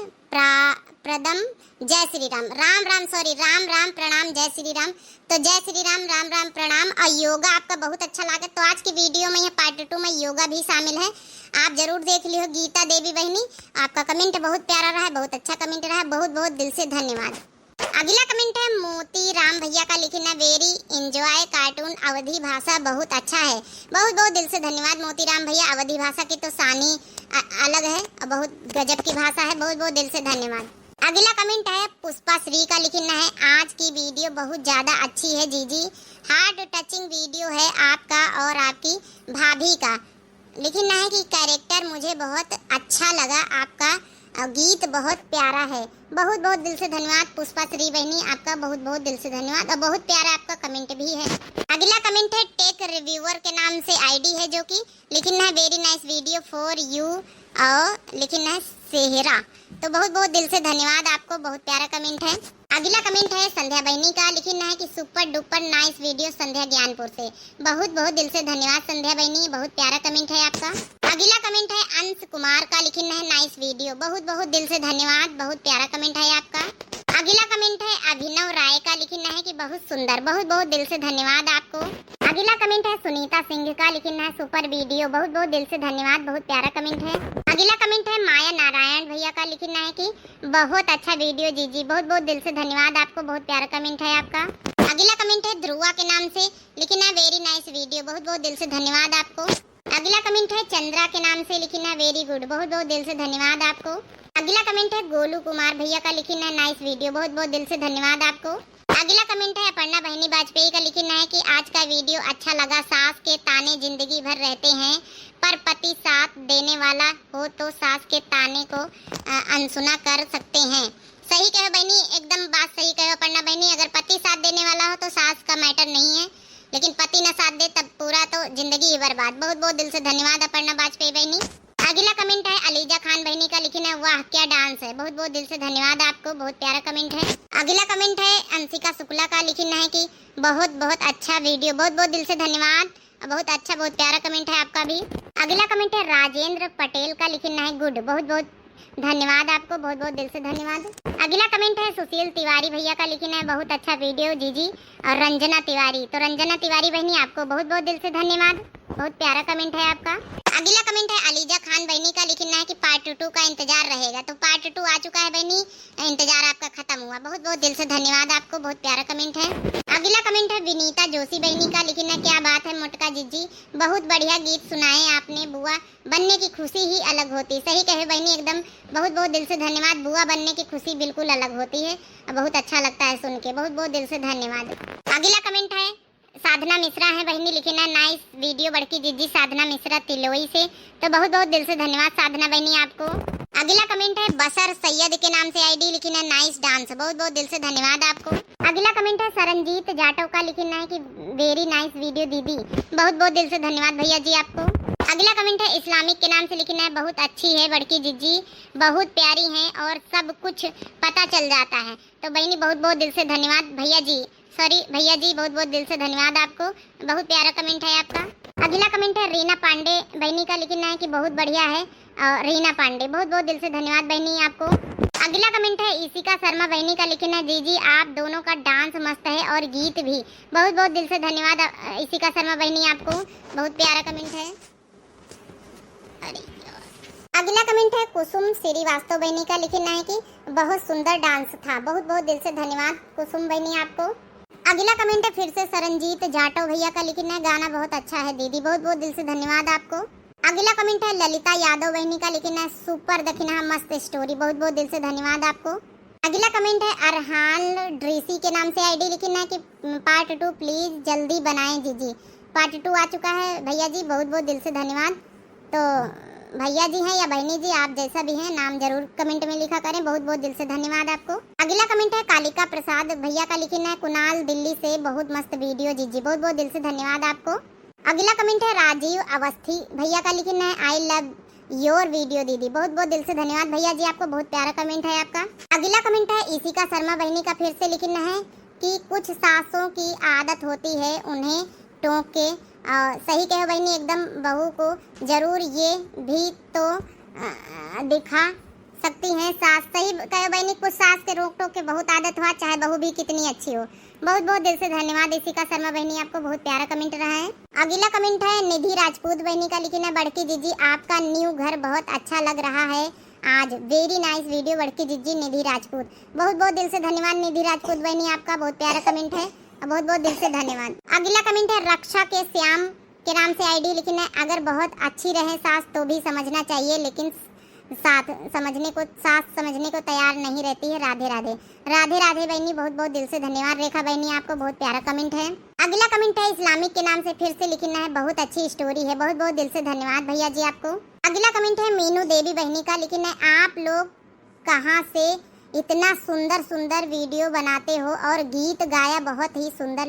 प्रदम जय श्री राम। राम राम प्रणाम जय श्री राम। तो जय श्री राम, राम राम प्रणाम। और योगा आपका बहुत अच्छा लगा तो आज की वीडियो में यह पार्ट 2 में योगा भी शामिल है, आप जरूर देख लियो। गीता देवी बहनी आपका कमेंट बहुत प्यारा रहा है, बहुत अच्छा कमेंट रहा है, बहुत बहुत दिल से धन्यवाद। अगला कमेंट है मोती राम भैया का, लिखना वेरी एंजॉय कार्टून अवधी भाषा बहुत अच्छा है। बहुत बहुत दिल से धन्यवाद मोती राम भैया। अवधी भाषा की तो शानी अलग है और बहुत गजब की भाषा है, बहुत बहुत दिल से धन्यवाद। अगला कमेंट है पुष्पा श्री का, लिखना है आज की वीडियो बहुत ज़्यादा अच्छी है जीजी, हार्ट टचिंग वीडियो है आपका और आपकी भाभी का। लिखना है कि कैरेक्टर मुझे बहुत अच्छा लगा, आपका गीत बहुत प्यारा है। बहुत बहुत दिल से धन्यवाद पुष्पा श्री बहनी, आपका बहुत बहुत दिल से धन्यवाद और बहुत प्यारा आपका कमेंट भी है। अगला कमेंट है टेक रिव्यूअर के नाम से आईडी है, जो कि लिखना है very nice video for you और लिखना है सेहरा। तो बहुत बहुत दिल से धन्यवाद आपको, बहुत प्यारा कमेंट है। अगला कमेंट है संध्या बहनी का, लिखना है कि सुपर डुपर नाइस वीडियो संध्या ज्ञानपुर से। बहुत बहुत दिल से धन्यवाद संध्या बहनी, बहुत प्यारा कमेंट है आपका। अगला कमेंट है अंश कुमार का, लिखना है नाइस वीडियो। बहुत बहुत दिल से धन्यवाद, बहुत प्यारा कमेंट है आपका। अगला कमेंट है अभिनव राय का, लिखना है कि बहुत सुंदर। बहुत बहुत दिल से धन्यवाद आपको। अगला कमेंट है सुनीता सिंह का, लिखना है सुपर वीडियो। बहुत बहुत दिल से धन्यवाद, बहुत प्यारा कमेंट है। अगला कमेंट है माया नारायण भैया का, लिखना है कि बहुत अच्छा वीडियो जीजी। बहुत बहुत दिल से धन्यवाद आपको, बहुत प्यारा कमेंट है आपका। अगला कमेंट है ध्रुवा के नाम से, लिखना है वेरी नाइस वीडियो। बहुत बहुत दिल से धन्यवाद आपको। अगला कमेंट है चंद्रा के नाम से, लिखना है वेरी गुड। बहुत बहुत दिल से धन्यवाद आपको। अगला कमेंट है गोलू कुमार भैया का, लिखना है नाइस वीडियो। बहुत बहुत दिल से धन्यवाद आपको। अगला कमेंट है अपर्णा बहनी वाजपेयी का, लिखना है कि आज का वीडियो अच्छा लगा। सास के ताने जिंदगी भर रहते हैं, पर पति साथ देने वाला हो तो सास के ताने को अनसुना कर सकते हैं। सही कहो बहनी, एकदम बात सही कहो अपर्णा बहनी। अगर पति साथ देने वाला हो तो सास का मैटर नहीं है, लेकिन पति न साथ दे तब पूरा तो जिंदगी ही बर्बाद। बहुत बहुत दिल से धन्यवाद अपर्णा वाजपेयी बहनी। अगला कमेंट है अलीजा खान बहनी का, लिखना है वाह क्या डांस है। बहुत बहुत दिल से धन्यवाद आपको, बहुत प्यारा कमेंट है। अगला कमेंट है अंशिका शुक्ला का, लिखना है कि बहुत बहुत अच्छा वीडियो। बहुत बहुत दिल से धन्यवाद, बहुत अच्छा बहुत प्यारा कमेंट है आपका भी। अगला कमेंट है राजेंद्र पटेल का, लिखना है गुड। बहुत बहुत धन्यवाद आपको, बहुत बहुत दिल से धन्यवाद। अगला कमेंट है सुशील तिवारी भैया का, लिखना है बहुत अच्छा वीडियो जीजी। और रंजना तिवारी, तो रंजना तिवारी बहनी आपको बहुत बहुत दिल से धन्यवाद, बहुत प्यारा कमेंट है आपका। अगला कमेंट है अलीजा खान बहनी का, लिखना है कि पार्ट 2 का इंतजार रहेगा। तो पार्ट 2 आ चुका है बहनी, इंतजार आपका खत्म हुआ। बहुत बहुत दिल से धन्यवाद आपको, बहुत प्यारा कमेंट है। अगला कमेंट है विनीता जोशी बहनी का, लिखना क्या बात है मोटका जीजी, बहुत बढ़िया गीत सुनाए आपने। बुआ बनने की खुशी ही अलग होती। सही कहे बहनी, एकदम बहुत बहुत दिल से धन्यवाद। बुआ बनने की खुशी बिल्कुल अलग होती है, बहुत अच्छा लगता है सुन के। बहुत बहुत दिल से धन्यवाद। अगला कमेंट है साधना मिश्रा है बहनी, लिखना नाइस वीडियो बड़की जीजी साधना मिश्रा तिलोई से। तो बहुत बहुत दिल से धन्यवाद साधना बहनी आपको। अगला कमेंट है बसर सैयद के नाम से आईडी, लिखना नाइस डांस। बहुत बहुत दिल से धन्यवाद आपको। अगला कमेंट है सरनजीत जाटव का, लिखना है कि वेरी नाइस वीडियो दीदी। बहुत बहुत दिल से धन्यवाद भैया जी आपको। अगला कमेंट है इस्लामिक के नाम से, लिखना है बहुत अच्छी है बड़की जीजी, बहुत प्यारी हैं और सब कुछ पता चल जाता है। तो बहनी बहुत बहुत दिल से धन्यवाद भैया जी, सॉरी भैया जी, बहुत बहुत दिल से धन्यवाद आपको, बहुत प्यारा कमेंट है आपका। अगला कमेंट है रीना पांडे बहनी का, लिखना है कि बहुत बढ़िया है। रीना पांडे बहुत बहुत दिल से धन्यवाद बहनी आपको। अगला कमेंट है ईशिका शर्मा बहनी का, लिखना है जी आप दोनों का डांस मस्त है और गीत भी। बहुत बहुत दिल से धन्यवाद ईशिका शर्मा बहनी आपको, बहुत प्यारा कमेंट है। अगला कमेंट है कुसुम श्रीवास्तव बहनी का, लिखना है कि बहुत सुंदर डांस था। बहुत बहुत दिल से धन्यवाद कुसुम बहनी आपको। अगला कमेंट है फिर से सरनजीत जाटव भैया का, लिखना है गाना बहुत अच्छा है दीदी। बहुत बहुत दिल से धन्यवाद आपको। अगला कमेंट है ललिता यादव बहनी का, लिखना है सुपर दखिना मस्त स्टोरी। बहुत बहुत दिल से धन्यवाद आपको। अगला कमेंट है अरहान ड्रीसी के नाम से आईडी, लिखना है कि पार्ट 2 प्लीज जल्दी बनाएं जी। पार्ट 2 आ चुका है भैया जी, बहुत बहुत दिल से धन्यवाद। तो भैया जी हैं या बहनी जी, आप जैसा भी हैं नाम जरूर कमेंट में लिखा करें। बहुत बहुत दिल से धन्यवाद आपको। अगला कमेंट है कालिका प्रसाद भैया का, लिखना है कुणाल दिल्ली से बहुत मस्त वीडियो जी। बहुत बहुत दिल से धन्यवाद आपको। अगला कमेंट है राजीव अवस्थी भैया का, लिखना है आई लव योर वीडियो दीदी। बहुत बहुत दिल से धन्यवाद भैया जी आपको, बहुत प्यारा कमेंट है आपका। अगला कमेंट है ईशिका शर्मा बहनी का, फिर से लिखना है कि कुछ सासों की आदत होती है उन्हें टोक के। सही कहो बहनी, एकदम बहू को जरूर ये भी तो दिखा सकती हैं सास। सही कहो बहनी, कुछ सास के रोक टोक के बहुत आदत हुआ, चाहे बहू भी कितनी अच्छी हो। बहुत बहुत दिल से धन्यवाद ईशिका शर्मा बहनी आपको, बहुत प्यारा कमेंट रहा है। अगला कमेंट है निधि राजपूत बहनी का, लिखना बड़की जीजी आपका न्यू घर बहुत अच्छा लग रहा है आज। वेरी नाइस वीडियो बड़की जीजी निधि राजपूत। बहुत बहुत दिल से धन्यवाद निधि राजपूत बहनी आपका, बहुत प्यारा कमेंट है, बहुत बहुत दिल से धन्यवाद। अगला कमेंट है रक्षा के श्याम के नाम से आईडी, लिखना है अगर बहुत अच्छी रहे सास तो भी समझना चाहिए, लेकिन सास समझने को तैयार नहीं रहती है। राधे राधे। राधे राधे बहनी, बहुत बहुत दिल से धन्यवाद रेखा बहनी आपको, बहुत प्यारा कमेंट है। अगला कमेंट है इस्लामिक के नाम से, फिर से लिखना है बहुत अच्छी स्टोरी है। बहुत बहुत दिल से धन्यवाद भैया जी आपको। अगला कमेंट है मीनू देवी बहनी का, लिखना है आप लोग कहाँ से इतना सुंदर सुंदर वीडियो बनाते हो और गीत गाया बहुत ही सुंदर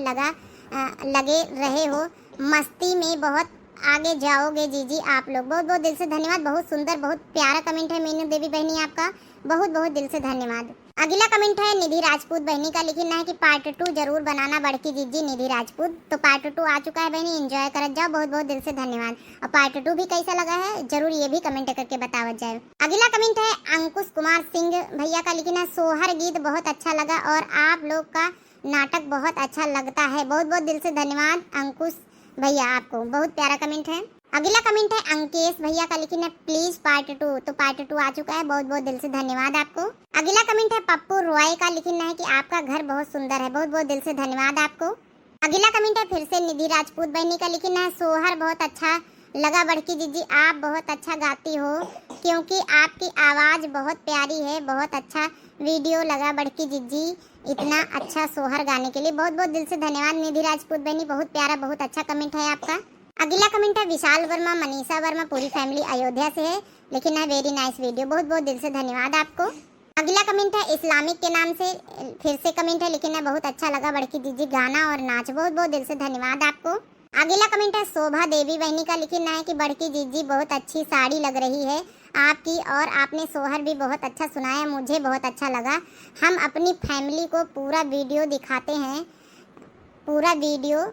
लगे रहे हो। मस्ती में बहुत आगे जाओगे जीजी आप लोग। बहुत बहुत दिल से धन्यवाद, बहुत सुंदर बहुत प्यारा कमेंट है मीनू देवी बहनी आपका, बहुत बहुत दिल से धन्यवाद। अगला कमेंट है निधि राजपूत बहनी का, लिखना है कि पार्ट 2 जरूर बनाना बड़की जीजी निधि राजपूत। तो पार्ट 2 आ चुका है बहनी, एंजॉय करत जाओ। बहुत बहुत दिल से धन्यवाद। और पार्ट 2 भी कैसा लगा है जरूर ये भी कमेंट करके बतावत जाए। अगला कमेंट है अंकुश कुमार सिंह भैया का, लिखना है सोहर गीत बहुत अच्छा लगा और आप लोग का नाटक बहुत अच्छा लगता है। बहुत बहुत दिल से धन्यवाद अंकुश भैया आपको, बहुत प्यारा कमेंट है। अगला कमेंट है अंकेश भैया का, लिखना प्लीज पार्ट 2। तो पार्ट 2 आ चुका है, बहुत बहुत दिल से धन्यवाद आपको। अगला कमेंट है पप्पू रॉय का, लिखना है कि आपका घर बहुत सुंदर है। बहुत बहुत दिल से धन्यवाद आपको। अगला कमेंट है फिर से निधि राजपूत बहनी का, लिखना है सोहर बहुत अच्छा लगा बड़की जीजी, आप बहुत अच्छा गाती हो क्योंकि आपकी आवाज़ बहुत प्यारी है। बहुत अच्छा वीडियो लगा बड़की जीजी, इतना अच्छा सोहर गाने के लिए। बहुत बहुत दिल से धन्यवाद निधि राजपूत बहनी, बहुत प्यारा बहुत अच्छा कमेंट है आपका। अगला कमेंट है विशाल वर्मा मनीषा वर्मा पूरी फैमिली अयोध्या से है, लेकिन है वेरी नाइस वीडियो। बहुत बहुत दिल से धन्यवाद आपको। अगला कमेंट है इस्लामिक के नाम से, फिर से कमेंट है, लेकिन है बहुत अच्छा लगा बड़की जीजी गाना और नाच। बहुत बहुत दिल से धन्यवाद आपको। अगला कमेंट है शोभा देवी बहनी का, लिखना है कि बड़की जीजी बहुत अच्छी साड़ी लग रही है आपकी और आपने सोहर भी बहुत अच्छा सुनाया, मुझे बहुत अच्छा लगा। हम अपनी फैमिली को पूरा वीडियो दिखाते हैं, पूरा वीडियो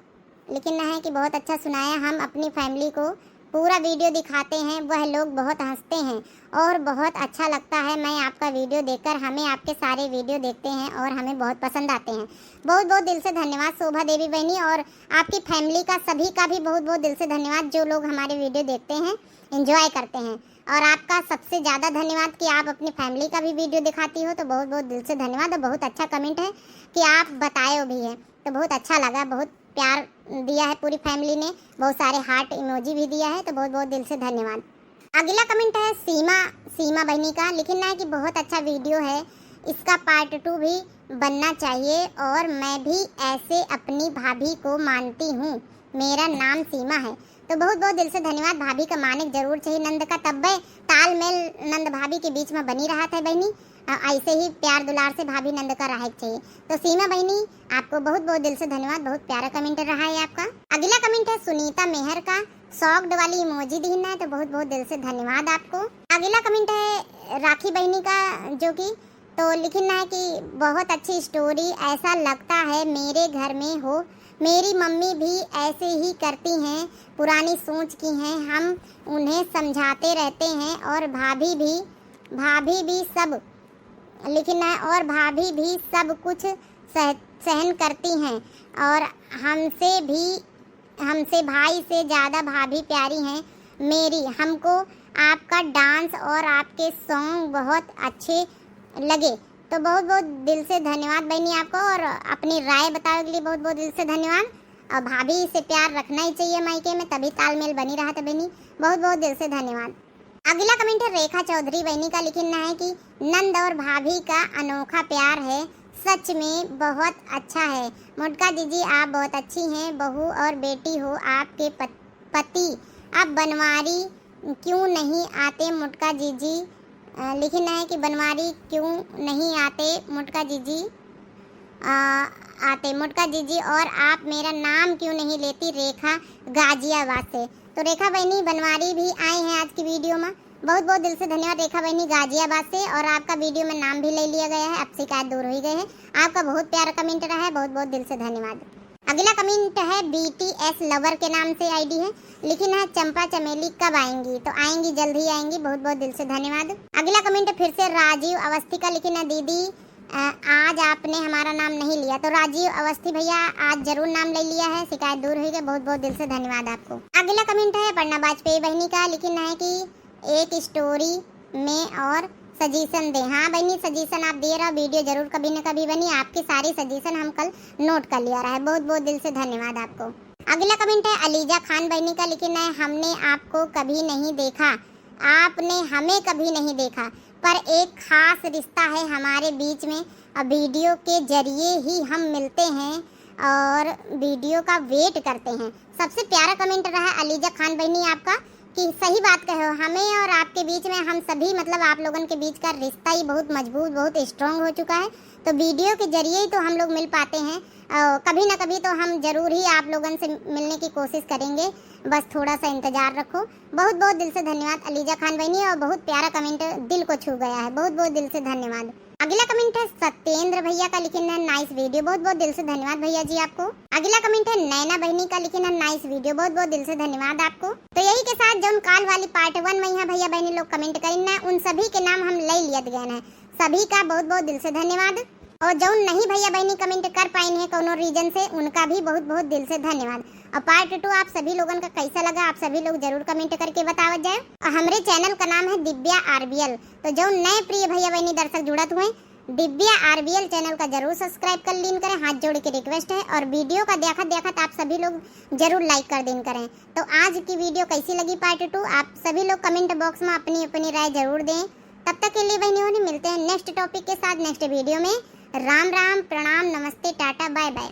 लिखना है कि बहुत अच्छा सुनाया। हम अपनी फैमिली को पूरा वीडियो दिखाते हैं, वह लोग बहुत हंसते हैं और बहुत अच्छा लगता है। मैं आपका वीडियो देखकर, हमें आपके सारे वीडियो देखते हैं और हमें बहुत पसंद आते हैं। बहुत बहुत दिल से धन्यवाद शोभा देवी बहनी, और आपकी फैमिली का सभी का भी बहुत बहुत दिल से धन्यवाद जो लोग हमारे वीडियो देखते हैं, एंजॉय करते हैं। और आपका सबसे ज़्यादा धन्यवाद कि आप अपनी फैमिली का भी वीडियो दिखाती हो, तो बहुत बहुत दिल से धन्यवाद। और बहुत अच्छा कमेंट है कि आप बताए भी है, तो बहुत अच्छा लगा, बहुत प्यार दिया है पूरी फैमिली ने, बहुत सारे हार्ट इमोजी भी दिया है, तो बहुत बहुत दिल से धन्यवाद। अगला कमेंट है सीमा बहनी का, लिखना है कि बहुत अच्छा वीडियो है, इसका पार्ट 2 भी बनना चाहिए और मैं भी ऐसे अपनी भाभी को मानती हूँ, मेरा नाम सीमा है। तो बहुत बहुत दिल से धन्यवाद। भाभी का मानिक जरूर चाहिए नंद का, तब तालमेल नंद भाभी के बीच में बनी रहा था बहनी, ऐसे ही प्यार दुलार से भाभी नंद का रहा चाहिए। तो सीमा बहनी आपको बहुत बहुत दिल से धन्यवाद, बहुत प्यारा कमेंट रहा है आपका। अगला कमेंट है सुनीता मेहर का, सॉफ्ट वाली इमोजी दीना है, तो बहुत बहुत दिल से धन्यवाद आपको। अगला कमेंट है राखी बहनी का, जो कि तो लिखना है कि बहुत अच्छी स्टोरी, ऐसा लगता है मेरे घर में हो, मेरी मम्मी भी ऐसे ही करती हैं, पुरानी सोच की हैं। हम उन्हें समझाते रहते हैं और भाभी भी सब लिखना है और भाभी भी सब कुछ सहन करती हैं और हमसे भाई से ज़्यादा भाभी प्यारी हैं मेरी। हमको आपका डांस और आपके सॉन्ग बहुत अच्छे लगे। तो बहुत बहुत दिल से धन्यवाद बहनी आपको, और अपनी राय बताने के लिए बहुत बहुत दिल से धन्यवाद। और भाभी से प्यार रखना ही चाहिए मायके में, तभी तालमेल बनी रहा था बहनी। बहुत बहुत दिल से धन्यवाद। अगला कमेंट है रेखा चौधरी बहनी का। लिखना है कि नंद और भाभी का अनोखा प्यार है, सच में बहुत अच्छा है। मुटका दीदी आप बहुत अच्छी हैं, बहू और बेटी हो। आपके पति अब बनवारी क्यों नहीं आते मुटका जीजी? लिखना है कि बनवारी क्यों नहीं आते मुटका जीजी मुटका जीजी, और आप मेरा नाम क्यों नहीं लेती? रेखा गाजियाबाद से। तो रेखा बहनी बनवारी भी आए हैं आज की वीडियो में। बहुत बहुत दिल से धन्यवाद रेखा बहनी गाजियाबाद से, और आपका वीडियो में नाम भी ले लिया गया है, अब शिकायत दूर हो गई है। आपका बहुत प्यारा कमेंट रहा है, बहुत बहुत दिल से धन्यवाद। अगला कमेंट है BTS लवर के नाम से आईडी है। लिखना है चंपा चमेली कब आएंगी? तो आएंगी, जल्द ही आएंगी। बहुत बहुत दिल से धन्यवाद। अगला कमेंट फिर से राजीव अवस्थी का। लिखना दीदी आज आपने हमारा नाम नहीं लिया। तो राजीव अवस्थी भैया आज जरूर नाम ले लिया है, शिकायत दूर हुई है। बहुत बहुत दिल से धन्यवाद आपको। अगला कमेंट है पन्ना बाजपेयी बहनी का। लिखना है कि एक स्टोरी में और सजेशन दें। हाँ बहनी, सजेशन आप दे रहा, वीडियो जरूर कभी न कभी बनी। आपकी सारी सजेशन हम कल नोट कर लिया रहा है। बहुत बहुत दिल से धन्यवाद आपको। अगला कमेंट है अलीजा खान बहनी का। लिखना है हमने आपको कभी नहीं देखा, आपने हमें कभी नहीं देखा, पर एक खास रिश्ता है हमारे बीच में। अब वीडियो के जरिए ही हम मिलते हैं और वीडियो का वेट करते हैं। सबसे प्यारा कमेंट रहा है अलीजा खान बहनी आपका, कि सही बात कहो, हमें और आपके बीच में, हम सभी मतलब आप लोगों के बीच का रिश्ता ही बहुत मजबूत, बहुत स्ट्रांग हो चुका है। तो वीडियो के जरिए ही तो हम लोग मिल पाते हैं। कभी ना कभी तो हम जरूर ही आप लोगों से मिलने की कोशिश करेंगे, बस थोड़ा सा इंतजार रखो। बहुत बहुत दिल से धन्यवाद अलीजा खान बहनी, और बहुत प्यारा कमेंट दिल को छू गया है। बहुत बहुत दिल से धन्यवाद। अगला कमेंट है सत्येंद्र भैया का। लिखना है नाइस वीडियो। बहुत बहुत दिल से धन्यवाद भैया जी आपको। अगला कमेंट है नैना बहनी का। लिखना है नाइस वीडियो। बहुत बहुत दिल से धन्यवाद आपको। तो यही के साथ जो काल वाली पार्ट 1 में यहाँ भैया बहनी लोग कमेंट करना, उन सभी के नाम हम ले लिया गए हैं। सभी का बहुत बहुत दिल से धन्यवाद। और जो नहीं भैया बहनी कमेंट कर पाए हैं कोनो रीजन से, उनका भी बहुत बहुत दिल से धन्यवाद। और पार्ट 2 आप सभी लोगों का कैसा लगा, आप सभी लोग जरूर कमेंट करके बतावत जाए। और हमारे चैनल का नाम है दिव्या RBL। तो जो नए प्रिय भैया बहनी दर्शक जुड़त हुए, दिव्या RBL चैनल का जरूर सब्सक्राइब कर लीन करें, हाथ जोड़ के रिक्वेस्ट है। और वीडियो का देखत आप सभी लोग जरूर लाइक कर देन करें। तो आज की वीडियो कैसी लगी पार्ट 2, आप सभी लोग कमेंट बॉक्स में अपनी अपनी राय जरूर दें। तब तक के लिए बहनियों मिलते हैं नेक्स्ट टॉपिक के साथ नेक्स्ट वीडियो में। राम राम, प्रणाम, नमस्ते, टाटा, बाय बाय।